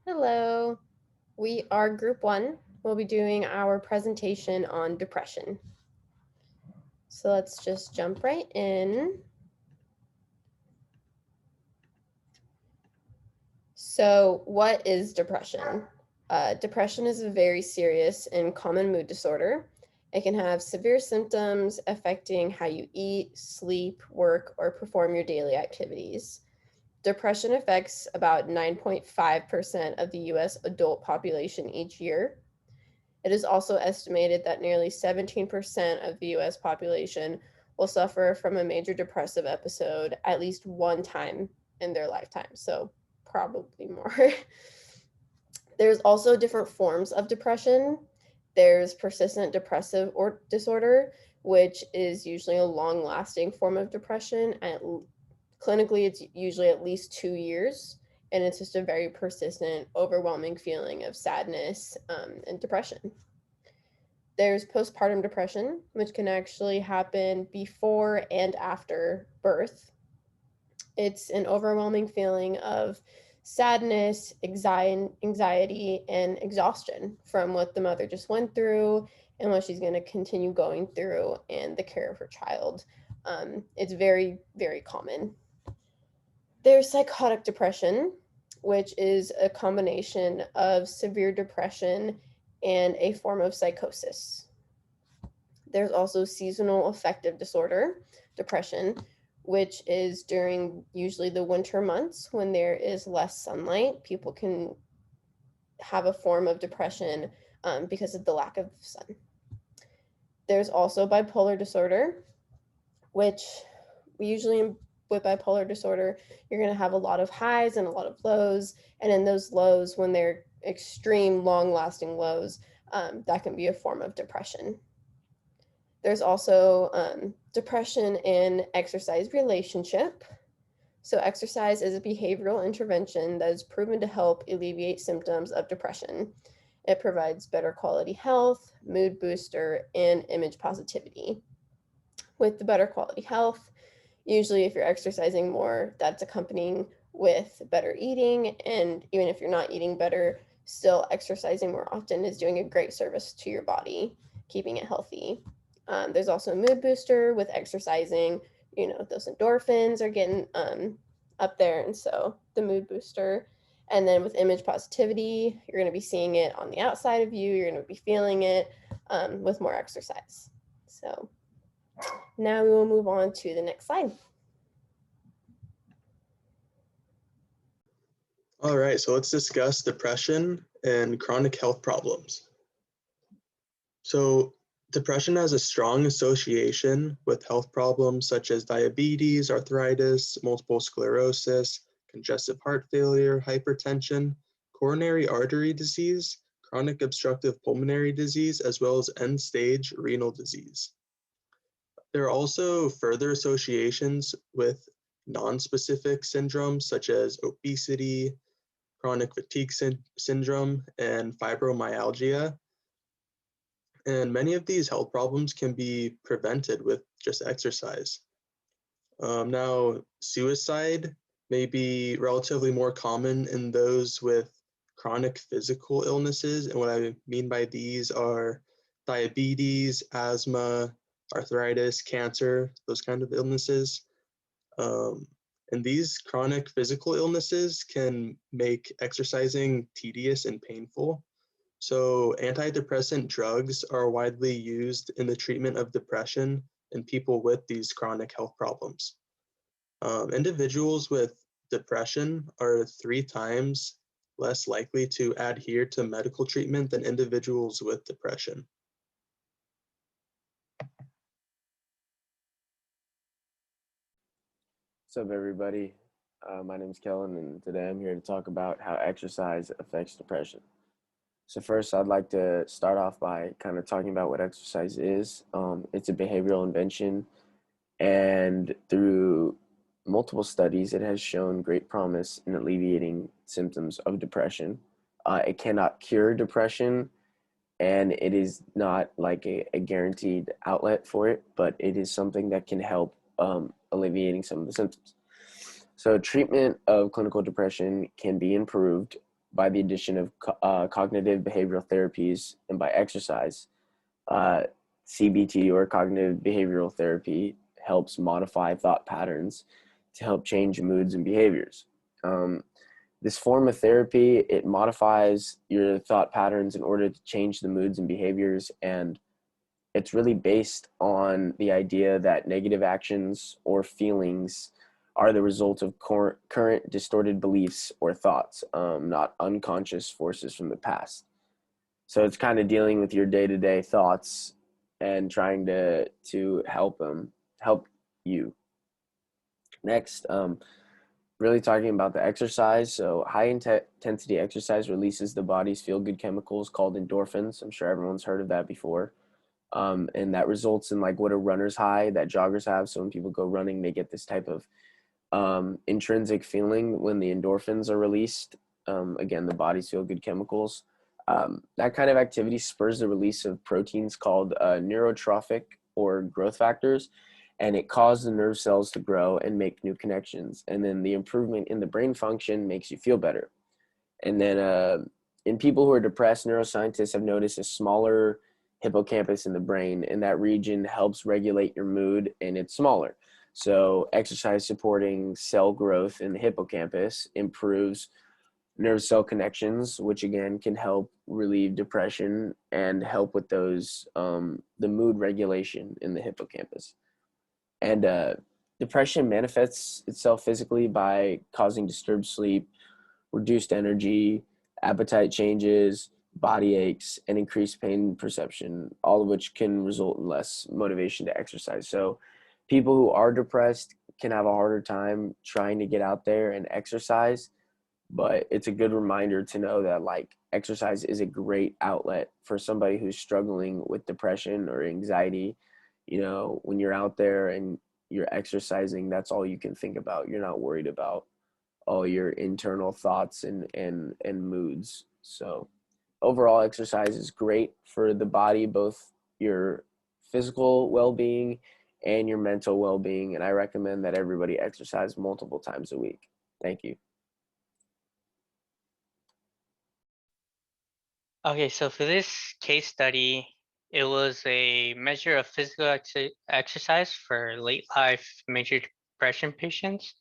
Hello, we are Group 1. We'll be doing our presentation on depression. So let's just jump right in. So what is depression? Depression is a very serious and common mood disorder. It can have severe symptoms affecting how you eat, sleep, work, or perform your daily activities. Depression affects about 9.5% of the US adult population each year. It is also estimated that nearly 17% of the US population will suffer from a major depressive episode at least one time in their lifetime. So, probably more. There's also different forms of depression. There's persistent depressive or disorder, which is usually a long lasting form of depression. Clinically, it's usually at least 2 years. And it's just a very persistent, overwhelming feeling of sadness and depression. There's postpartum depression, which can actually happen before and after birth. It's an overwhelming feeling of sadness, anxiety, and exhaustion from what the mother just went through and what she's going to continue going through and the care of her child. It's very, very common. There's psychotic depression, which is a combination of severe depression and a form of psychosis. There's also seasonal affective disorder, depression, which is during usually the winter months when there is less sunlight. People can have a form of depression because of the lack of sun. There's also bipolar disorder, which we usually with bipolar disorder, you're going to have a lot of highs and a lot of lows. And in those lows, when they're extreme, long lasting lows, that can be a form of depression. There's also depression in exercise relationship. So, exercise is a behavioral intervention that is proven to help alleviate symptoms of depression. It provides better quality health, mood booster, and image positivity. With the better quality health, usually if you're exercising more, that's accompanying with better eating. And even if you're not eating better, still exercising more often is doing a great service to your body, keeping it healthy. There's also a mood booster with exercising. Those endorphins are getting up there. And so the mood booster. And then with image positivity, you're going to be seeing it on the outside of you. You're going to be feeling it with more exercise. So now we will move on to the next slide. All right, so let's discuss depression and chronic health problems. So depression has a strong association with health problems such as diabetes, arthritis, multiple sclerosis, congestive heart failure, hypertension, coronary artery disease, chronic obstructive pulmonary disease, as well as end-stage renal disease. There are also further associations with non-specific syndromes such as obesity, chronic fatigue syndrome, and fibromyalgia. And many of these health problems can be prevented with just exercise. Now, suicide may be relatively more common in those with chronic physical illnesses. And what I mean by these are diabetes, asthma, arthritis, cancer, those kind of illnesses. Um, and these chronic physical illnesses can make exercising tedious and painful. So antidepressant drugs are widely used in the treatment of depression in people with these chronic health problems. Individuals with depression are 3 times less likely to adhere to medical treatment than individuals with depression. What's up, everybody? My name is Kellen, and today I'm here to talk about how exercise affects depression. So first, I'd like to start off by kind of talking about what exercise is. It's a behavioral invention, and through multiple studies, it has shown great promise in alleviating symptoms of depression. It cannot cure depression, and it is not like a guaranteed outlet for it, but it is something that can help alleviating some of the symptoms. So treatment of clinical depression can be improved by the addition of cognitive behavioral therapies and by exercise. Uh, CBT, or cognitive behavioral therapy, helps modify thought patterns to help change moods and behaviors. This form of therapy, it modifies your thought patterns in order to change the moods and behaviors, and it's really based on the idea that negative actions or feelings are the result of current distorted beliefs or thoughts, not unconscious forces from the past. So it's kind of dealing with your day-to-day thoughts and trying to help you. Next, really talking about the exercise. So high intensity exercise releases the body's feel-good chemicals called endorphins. I'm sure everyone's heard of that before. And that results in like what a runner's high that joggers have. So when people go running, they get this type of intrinsic feeling when the endorphins are released. Again, the body's feel-good chemicals. That kind of activity spurs the release of proteins called neurotrophic or growth factors, and it causes the nerve cells to grow and make new connections. And then the improvement in the brain function makes you feel better. And then in people who are depressed, neuroscientists have noticed a smaller hippocampus in the brain, and that region helps regulate your mood, and it's smaller. So exercise supporting cell growth in the hippocampus improves nerve cell connections, which again can help relieve depression and help with those the mood regulation in the hippocampus. And depression manifests itself physically by causing disturbed sleep, reduced energy, appetite changes, body aches, and increased pain perception, all of which can result in less motivation to exercise. So people who are depressed can have a harder time trying to get out there and exercise, but it's a good reminder to know that like exercise is a great outlet for somebody who's struggling with depression or anxiety. You know, when you're out there and you're exercising, that's all you can think about. You're not worried about all your internal thoughts and moods. So overall, exercise is great for the body, both your physical well-being and your mental well-being, and I recommend that everybody exercise multiple times a week. Thank you. Okay, so for this case study, it was a measure of physical exercise for late life major depression patients.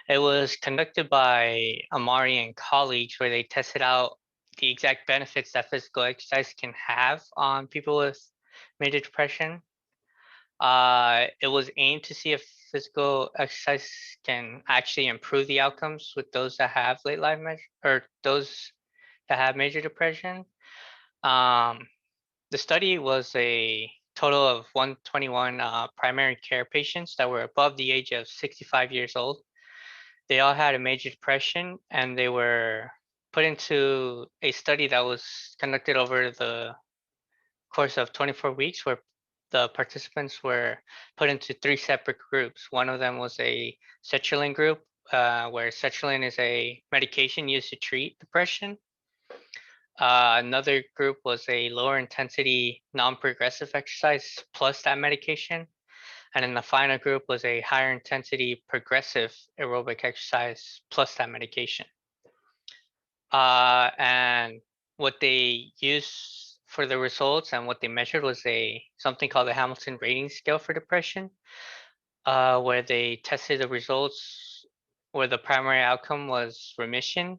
It was conducted by Amari and colleagues where they tested out the exact benefits that physical exercise can have on people with major depression. It was aimed to see if physical exercise can actually improve the outcomes with those that have late life or those that have major depression. The study was a total of 121 primary care patients that were above the age of 65 years old. They all had a major depression, and they were put into a study that was conducted over the course of 24 weeks, where the participants were put into 3 separate groups. One of them was a sertraline group, where sertraline is a medication used to treat depression. Another group was a lower intensity non-progressive exercise plus that medication. And then the final group was a higher intensity progressive aerobic exercise plus that medication. And what they used for the results and what they measured was something called the Hamilton Rating Scale for depression, where they tested the results where the primary outcome was remission,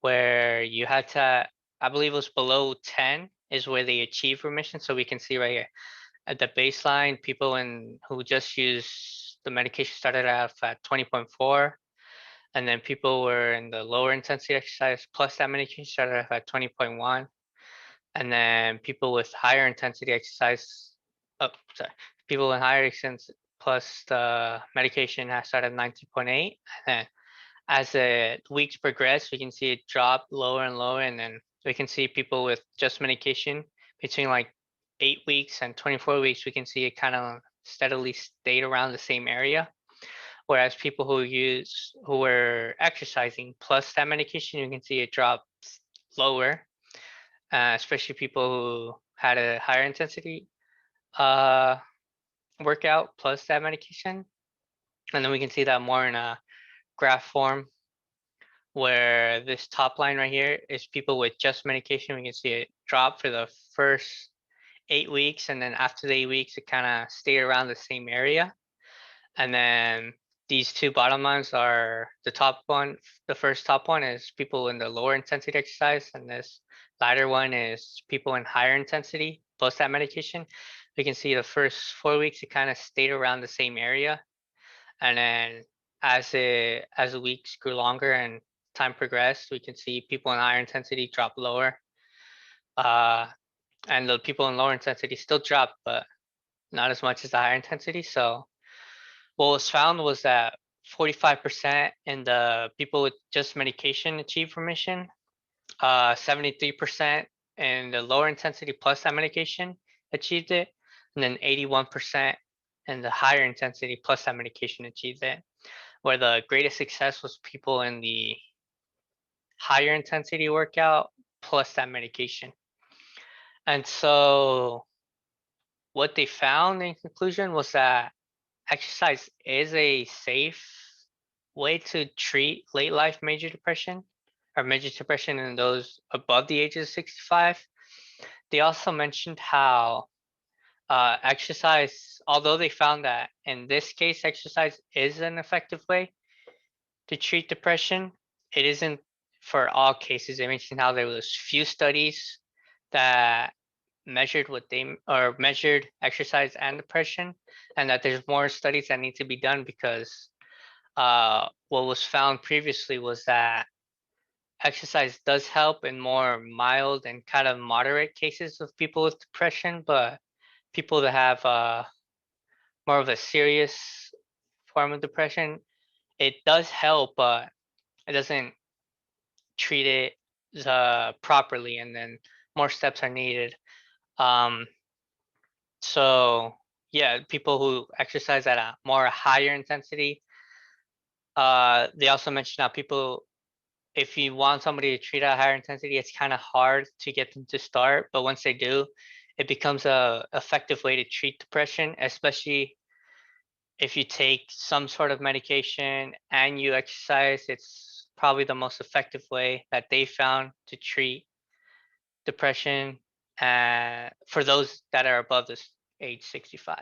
where you had to, I believe it was below 10 is where they achieve remission. So we can see right here at the baseline, people who just use the medication started off at 20.4, and then people were in the lower intensity exercise plus that medication started off at 20.1, and then people with higher intensity exercise, people with higher intensity plus the medication has started at 19.8, and as the weeks progress, we can see it drop lower and lower, and then we can see people with just medication between like 8 weeks and 24 weeks, we can see it kind of steadily stayed around the same area. Whereas people who were exercising plus that medication, you can see it drop lower, especially people who had a higher intensity workout plus that medication. And then we can see that more in a graph form where this top line right here is people with just medication. We can see it drop for the first 8 weeks, and then after the 8 weeks, it kind of stayed around the same area. And then these two bottom lines are the top one. The first top one is people in the lower intensity exercise, and this lighter one is people in higher intensity post that medication. We can see the first 4 weeks, it kind of stayed around the same area. And then as the weeks grew longer and time progressed, we can see people in higher intensity drop lower. And the people in lower intensity still dropped, but not as much as the higher intensity. So what was found was that 45% in the people with just medication achieved remission, 73% in the lower intensity plus that medication achieved it, and then 81% in the higher intensity plus that medication achieved it. Where the greatest success was people in the higher intensity workout plus that medication. And so what they found in conclusion was that exercise is a safe way to treat late life major depression or major depression in those above the age of 65. They also mentioned how exercise, although they found that in this case, exercise is an effective way to treat depression, it isn't for all cases. They mentioned how there was few studies that measured measured exercise and depression, and that there's more studies that need to be done because what was found previously was that exercise does help in more mild and kind of moderate cases of people with depression, but people that have more of a serious form of depression, it does help, but it doesn't treat it properly, and then more steps are needed. Um, so yeah, people who exercise at a more higher intensity, they also mentioned how people, if you want somebody to treat at a higher intensity, it's kind of hard to get them to start, but once they do, it becomes a effective way to treat depression, especially if you take some sort of medication and you exercise. It's probably the most effective way that they found to treat depression for those that are above this age 65.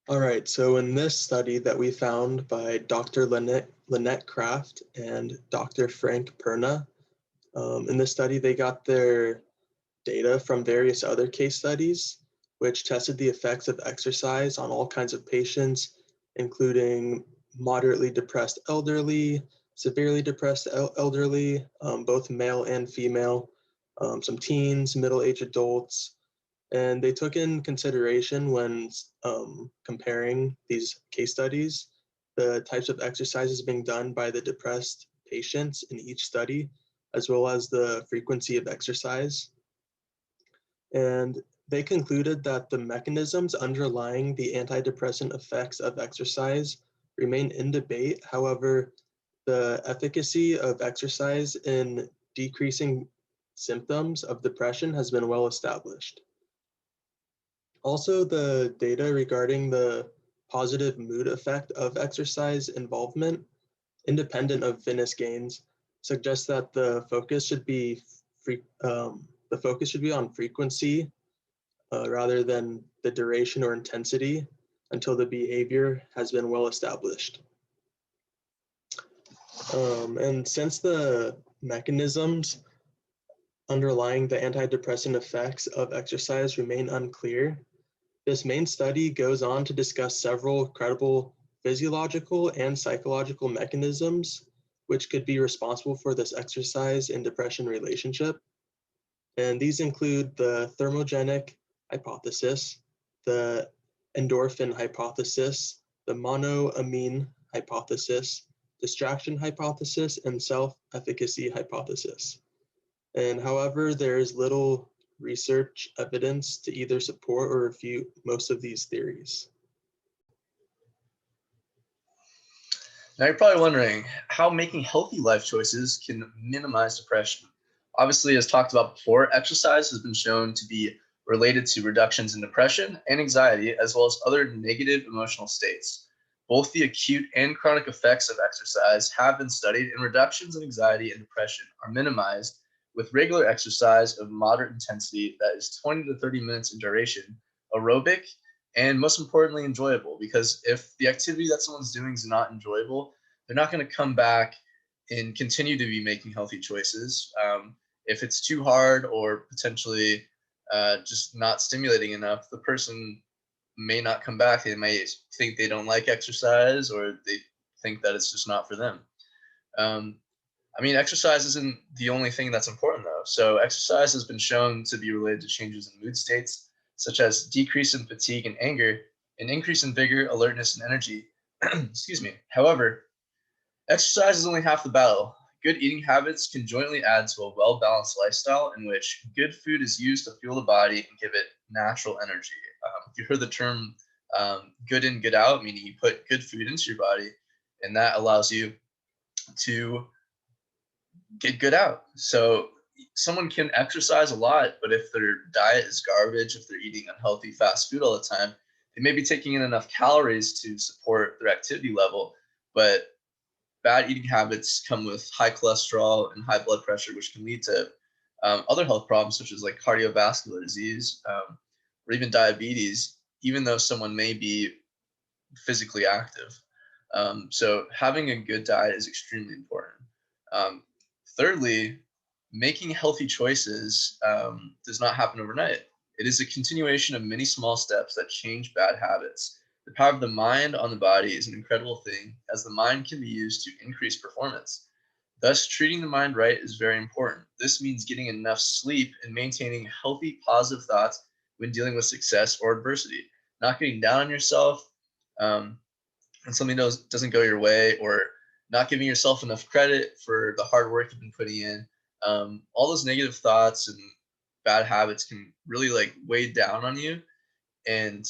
All right, so in this study that we found by Dr. Lynette Kraft and Dr. Frank Perna, in this study, they got their data from various other case studies, which tested the effects of exercise on all kinds of patients, including moderately depressed elderly, severely depressed elderly, both male and female, some teens, middle-aged adults, and they took in consideration when comparing these case studies, the types of exercises being done by the depressed patients in each study, as well as the frequency of exercise. And they concluded that the mechanisms underlying the antidepressant effects of exercise remain in debate. However, the efficacy of exercise in decreasing symptoms of depression has been well established. Also, the data regarding the positive mood effect of exercise involvement, independent of fitness gains, suggests that the focus should be on frequency rather than the duration or intensity until the behavior has been well established. And since the mechanisms underlying the antidepressant effects of exercise remain unclear, this main study goes on to discuss several credible physiological and psychological mechanisms which could be responsible for this exercise and depression relationship. And these include the thermogenic hypothesis, the endorphin hypothesis, the monoamine hypothesis, distraction hypothesis, and self-efficacy hypothesis. And however, there is little research evidence to either support or refute most of these theories. Now you're probably wondering how making healthy life choices can minimize depression. Obviously, as talked about before, exercise has been shown to be related to reductions in depression and anxiety, as well as other negative emotional states. Both the acute and chronic effects of exercise have been studied, and reductions in anxiety and depression are minimized with regular exercise of moderate intensity that is 20 to 30 minutes in duration, aerobic, and most importantly, enjoyable. Because if the activity that someone's doing is not enjoyable, they're not going to come back and continue to be making healthy choices. If it's too hard or potentially just not stimulating enough, the person may not come back. They may think they don't like exercise, or they think that it's just not for them. I mean, exercise isn't the only thing that's important, though. So exercise has been shown to be related to changes in mood states, such as decrease in fatigue and anger, an increase in vigor, alertness, and energy. Excuse me. However, exercise is only half the battle. Good eating habits can jointly add to a well-balanced lifestyle in which good food is used to fuel the body and give it natural energy. If you heard the term good in, good out, meaning you put good food into your body, and that allows you to get good out. So someone can exercise a lot, but if their diet is garbage, if they're eating unhealthy fast food all the time, they may be taking in enough calories to support their activity level, but bad eating habits come with high cholesterol and high blood pressure, which can lead to other health problems such as like cardiovascular disease or even diabetes, even though someone may be physically active. So having a good diet is extremely important. Thirdly, making healthy choices does not happen overnight. It is a continuation of many small steps that change bad habits. The power of the mind on the body is an incredible thing, as the mind can be used to increase performance. Thus, treating the mind right is very important. This means getting enough sleep and maintaining healthy, positive thoughts when dealing with success or adversity. Not getting down on yourself when something doesn't go your way, or not giving yourself enough credit for the hard work you've been putting in. All those negative thoughts and bad habits can really like weigh down on you, and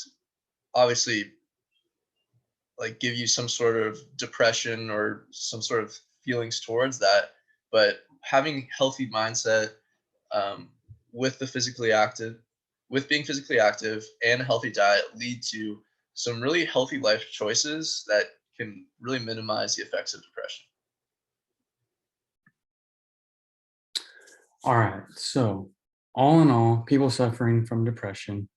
obviously like give you some sort of depression or some sort of feelings towards that. But having healthy mindset with the physically active, with being physically active and a healthy diet lead to some really healthy life choices that can really minimize the effects of depression. All right, so all in all, people suffering from depression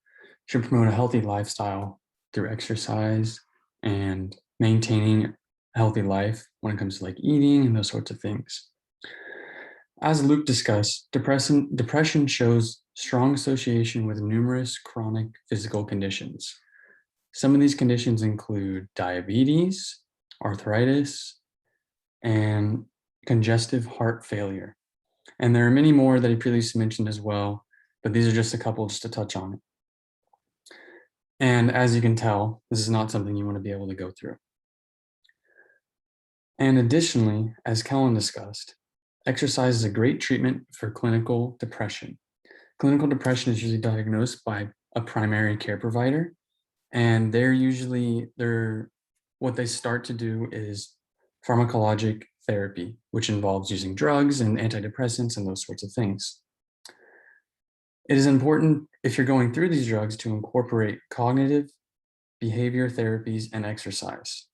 should promote a healthy lifestyle through exercise and maintaining a healthy life when it comes to like eating and those sorts of things. As Luke discussed, depression shows strong association with numerous chronic physical conditions. Some of these conditions include diabetes, arthritis, and congestive heart failure. And there are many more that he previously mentioned as well, but these are just a couple just to touch on it. And as you can tell, this is not something you want to be able to go through. And additionally, as Kellen discussed, exercise is a great treatment for clinical depression. Clinical depression is usually diagnosed by a primary care provider, and what they start to do is pharmacologic therapy, which involves using drugs and antidepressants and those sorts of things. It is important, if you're going through these drugs, to incorporate cognitive behavior therapies and exercise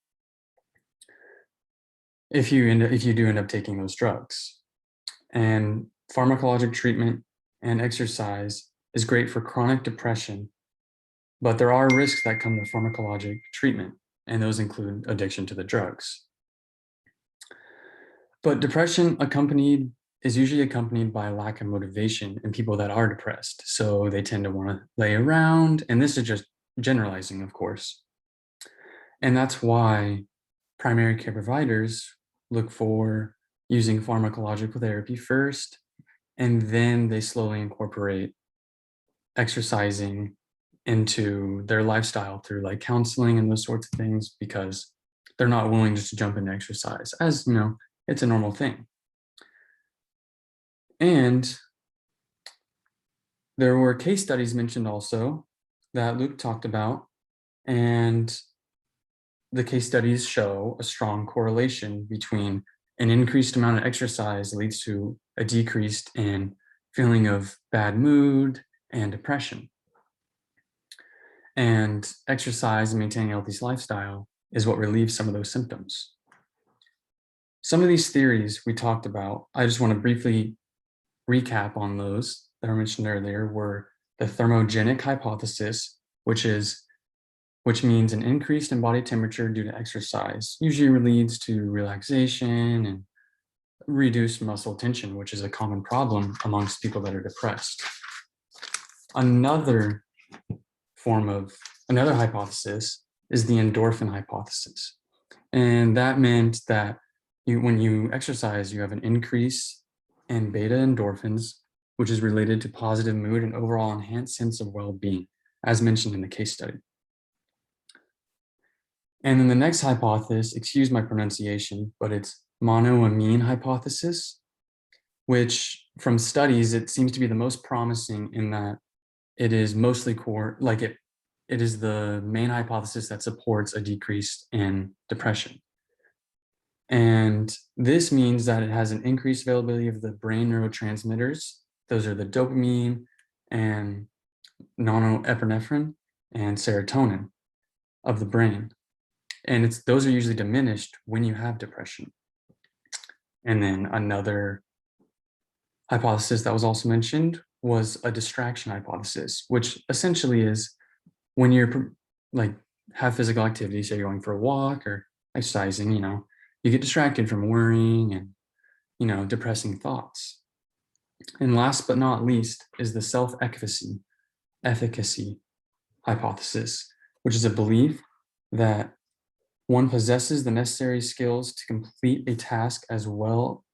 if you do end up taking those drugs. And pharmacologic treatment and exercise is great for chronic depression, but there are risks that come with pharmacologic treatment, and those include addiction to the drugs. But depression is usually accompanied by a lack of motivation in people that are depressed. So they tend to want to lay around, and this is just generalizing, of course. And that's why primary care providers look for using pharmacological therapy first, and then they slowly incorporate exercising into their lifestyle through like counseling and those sorts of things, because they're not willing just to jump into exercise, as you know, it's a normal thing. And there were case studies mentioned also that Luke talked about, and the case studies show a strong correlation between an increased amount of exercise leads to a decreased in feeling of bad mood and depression. And exercise and maintaining a healthy lifestyle is what relieves some of those symptoms. Some of these theories we talked about, I just want to briefly recap on those that I mentioned earlier, were the thermogenic hypothesis, which means an increase in body temperature due to exercise usually leads to relaxation and reduced muscle tension, which is a common problem amongst people that are depressed. Another hypothesis is the endorphin hypothesis. And that meant that when you exercise, you have an increase in beta endorphins, which is related to positive mood and overall enhanced sense of well-being, as mentioned in the case study. And then the next hypothesis, excuse my pronunciation, but it's monoamine hypothesis, which from studies, it seems to be the most promising in that it is mostly it is the main hypothesis that supports a decrease in depression. And this means that it has an increased availability of the brain neurotransmitters. Those are the dopamine and norepinephrine and serotonin of the brain. And those are usually diminished when you have depression. And then another hypothesis that was also mentioned was a distraction hypothesis, which essentially is when you're have physical activity, say you're going for a walk or exercising, you get distracted from worrying and, depressing thoughts. And last but not least is the self-efficacy hypothesis, which is a belief that one possesses the necessary skills to complete a task as well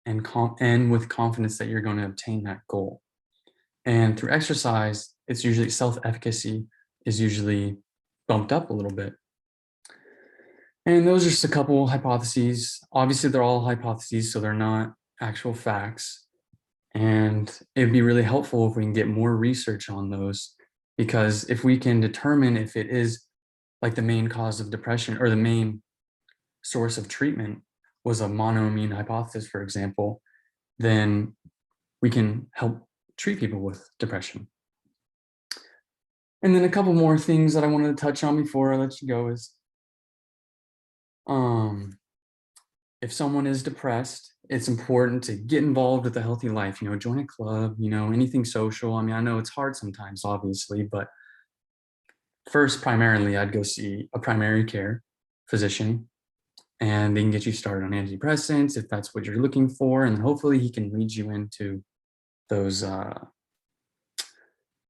and with confidence that you're going to obtain that goal. And through exercise, it's usually self-efficacy is usually bumped up a little bit. And those are just a couple hypotheses. Obviously, they're all hypotheses, so they're not actual facts. And it'd be really helpful if we can get more research on those, because if we can determine if it is the main cause of depression or the main source of treatment was a monoamine hypothesis, for example, then we can help treat people with depression. And then a couple more things that I wanted to touch on before I let you go is, if someone is depressed, it's important to get involved with a healthy life, join a club, anything social. I mean, I know it's hard sometimes, obviously, but first, primarily, I'd go see a primary care physician, and they can get you started on antidepressants if that's what you're looking for. And hopefully he can lead you into those, the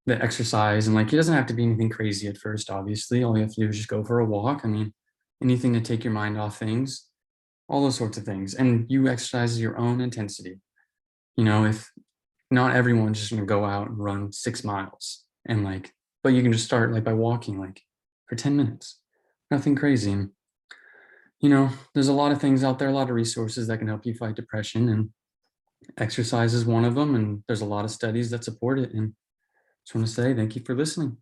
exercise. And it doesn't have to be anything crazy at first, obviously. All you have to do is just go for a walk. I mean, anything to take your mind off things, all those sorts of things. And you exercise at your own intensity. If not everyone's just gonna go out and run 6 miles and but you can just start by walking for 10 minutes, nothing crazy. And, there's a lot of things out there, a lot of resources that can help you fight depression, and exercise is one of them. And there's a lot of studies that support it. And just want to say thank you for listening.